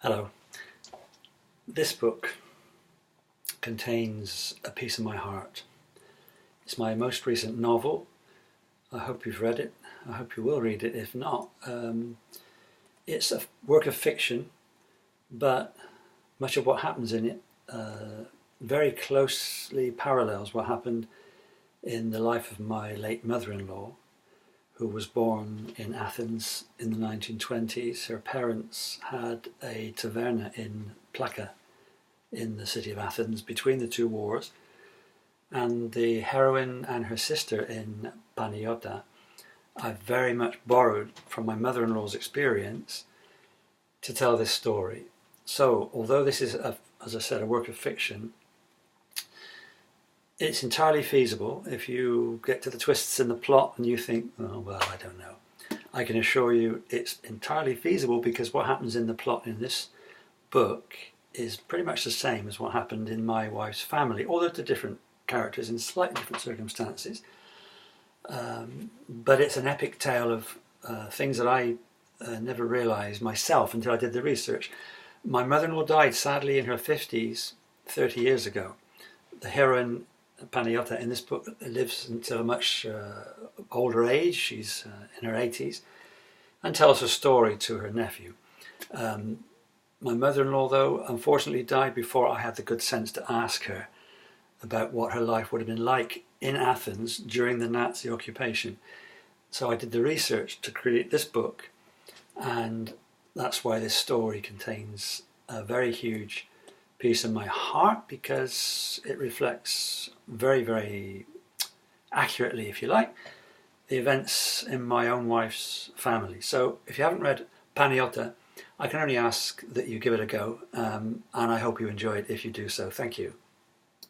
Hello. This book contains a piece of my heart. It's my most recent novel. I hope you've read it. I hope you will read it. If not, it's a work of fiction, but much of what happens in it very closely parallels what happened in the life of my late mother-in-law, who was born in Athens in the 1920s. Her parents had a taverna in Plaka in the city of Athens between the two wars, and the heroine and her sister in Panayiota I very much borrowed from my mother-in-law's experience to tell this story. So although this is, as I said, a work of fiction, it's entirely feasible if you get to the twists in the plot and you think, oh, well, I don't know. I can assure you it's entirely feasible, because what happens in the plot in this book is pretty much the same as what happened in my wife's family, although to different characters in slightly different circumstances. But it's an epic tale of things that I never realised myself until I did the research. My mother-in-law died sadly in her 50s 30 years ago. The heroine Panayiota in this book lives until a much older age. She's in her 80s, and tells her story to her nephew. My mother-in-law, though, unfortunately died before I had the good sense to ask her about what her life would have been like in Athens during the Nazi occupation. So I did the research to create this book, and that's why this story contains a very huge piece of my heart, because it reflects very, very accurately, if you like, the events in my own wife's family. So if you haven't read Panayiota, I can only ask that you give it a go, and I hope you enjoy it if you do so. Thank you.